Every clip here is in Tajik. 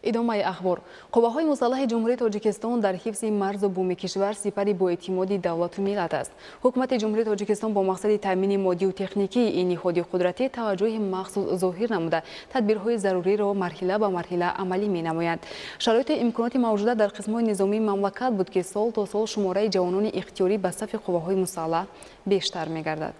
идомаи ахбор. Қувваҳои муссалаҳи Ҷумҳурии Тоҷикистон дар ҳифзи марзу буми кишвар сипари боэътимоди давлату миллат аст. ҳукумати Ҷумҳурии Тоҷикистон бо мақсади таъмини моддию техникии ин ниҳоди қудратӣ таваҷҷӯҳи махсус зоҳир намуда тадбирҳои заруриро марҳила ба марҳила амалӣ менамояд. шароити имконоти мавҷуда дар қисмҳои низомии мамлакат буд ки сол то сол шумораи ҷавонони ихтиёрӣ ба сафи қувваҳои муссалаҳ бештар мегардад.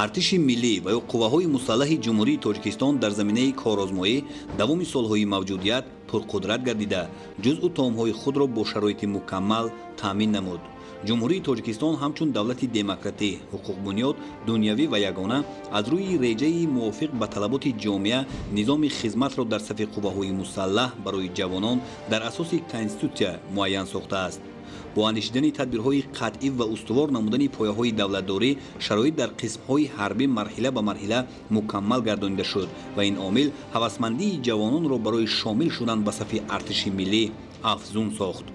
артиши миллӣ ва ё қувваҳои муссалаҳи ҷумҳурии Тоҷикистон дар заминаи корозмоӣ давоми солҳои мавҷудият пурқудрат гардида ҷузъу таомҳои худро бо шароити мукаммал таъмин намуд. ҷумҳурии Тоҷикистон ҳамчун давлати демократӣ, ҳуқуқбунёд, дунявӣ ва ягона аз рӯи реҷаи мувофиқ ба талаботи ҷомеа низоми хизматро дар сафи қувваҳои муссалаҳ барои ҷавонон дар асоси конститутсия муайян сохтааст. бо андешидани тадбирҳои қатъӣ ва устувор намудани пояҳои давлатдорӣ шароит дар қисмҳои ҳарбӣ марҳила ба марҳила мукаммал гардонида шуд ва ин омил ҳавасмандии ҷавононро барои шомил шудан ба сафи артиши миллӣ афзун сохт.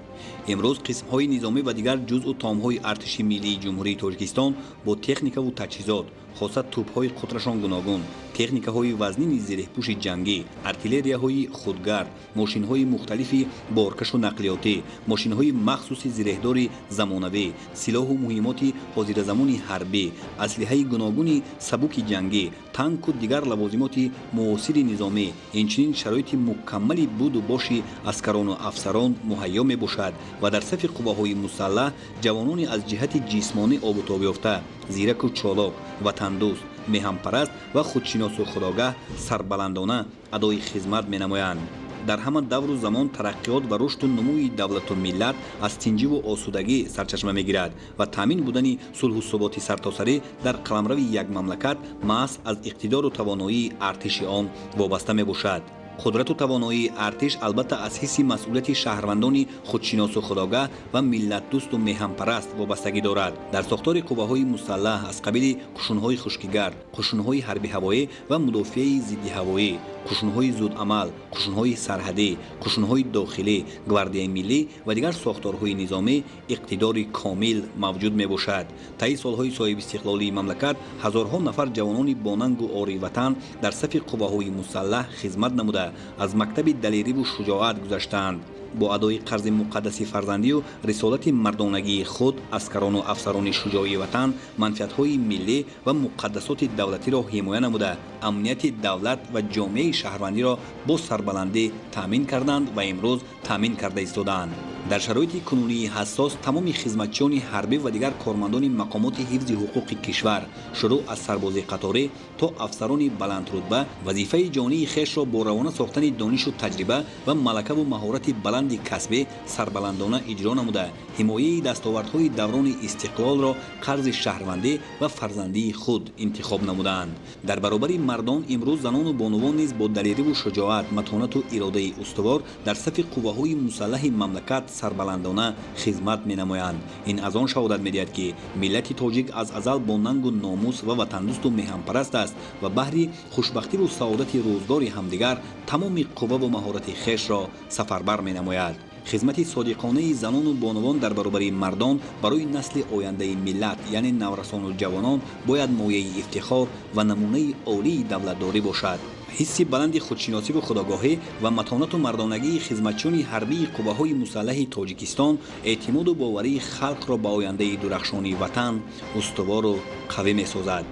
имрӯз қисмҳои низомӣ ва дигар ҷузъу таомҳои артиши миллии ҷумҳурии Тоҷикистон бо техникаву таҷҳизот, хоса тӯбҳои қутрашон гуногун, техникаҳои вазнини зирехпӯши ҷангӣ, артиллерияҳои худгард, мошинҳои мухталифи боркашу нақлиётӣ, мошинҳои махсуси зирехдори замонавӣ, силоҳу муҳимоти ҳозиразамони ҳарбӣ, аслиҳаи гуногуни сабуки ҷангӣ, танку дигар лавозимоти муосири низомӣ, инчунин шароити мукаммали буду боши аскарону афсарон муҳайё мебошад ва дар сафи қувваҳои муссалаҳ ҷавонони аз ҷиҳати ҷисмонӣ обутобёфта, зираку чолок, ватандӯст, меҳанпараст ва худшиносу худогаҳ сарбаландона адои хизмат менамоянд. дар ҳама давру замон тараққиёт ва рушду нумӯи давлату миллат аз тинҷиву осудагӣ сарчашма мегирад ва таъмин будани сулҳу суботи сартосарӣ дар қаламрави як мамлакат маҳз аз иқтидору тавоноии артиши он вобаста мебошад. қудрату тавоноии артиш албатта аз ҳисси масъулияти шаҳрвандони худшиносу худогаҳ ва миллатдӯсту меҳанпараст вобастагӣ дорад. дар сохтори қувваҳои муссалаҳ аз қабили қушунҳои хушкигард, қушунҳои ҳарбиҳавоӣ ва мудофиаи зиддиҳавоӣ, қушунҳои зудамал, қушунҳои сарҳадӣ, қушунҳои дохилӣ, гвардияи миллӣ ва дигар сохторҳои низомӣ иқтидори комил мавҷуд мебошад. таи солҳои соҳибистиқлолии мамлакат ҳазорҳо нафар ҷавонони бонангу ори ватан дар сафи қувваҳои муссалаҳ хизмат намуда аз мактаби далериву шуҷоат гузаштаанд. бо адои қарзи муқаддаси фарзандию рисолати мардонагии худ аскарону афсарони шуҷоии ватан манфиатҳои миллӣ ва муқаддасоти давлатиро ҳимоя намуда амнияти давлат ва ҷомеаи шаҳрвандиро бо сарбаландӣ таъмин карданд ва имрӯз таъмин карда истодаанд. дар шароити кунунии ҳассос тамоми хизматчиёни ҳарбӣ ва дигар кормандони мақомоти ҳифзи ҳуқуқи кишвар шурӯъ аз сарбози қаторӣ то афсарони баландрутба вазифаи ҷонии хешро бо равона сохтани донишу таҷриба ва малакаву маҳорати баланди касбӣ сарбаландона иҷро намуда ҳимояи дастовардҳои даврони истиқлолро қарзи шаҳрвандӣ ва фарзандии худ интихоб намуданд. дар баробари мардон имрӯз занону бонувон низ бо далериву шуҷоат матонату иродаи устувор дар сафи қувваҳои муссалаҳи мамлакат сарбаландона хизмат менамоянд. ин аз он шаҳодат медиҳад ки миллати тоҷик аз азал бо нангу номус ва ватандӯсту меҳанпараст аст ва баҳри хушбахтиву саодати рӯзгори ҳамдигар тамоми қувваву маҳорати хешро сафарбар менамояд. хизмати содиқонаи занону бонувон дар баробари мардон барои насли ояндаи миллат яъне наврасону ҷавонон бояд мояи ифтихор ва намунаи олии давлатдорӣ бошад. ҳисси баланди худшиносиву худогоҳӣ ва матонату мардонагии хизматчиёни ҳарбии қувваҳои муссалаҳи Тоҷикистон эътимоду боварии халқро ба ояндаи дурахшони ватан устувору қавӣ месозад.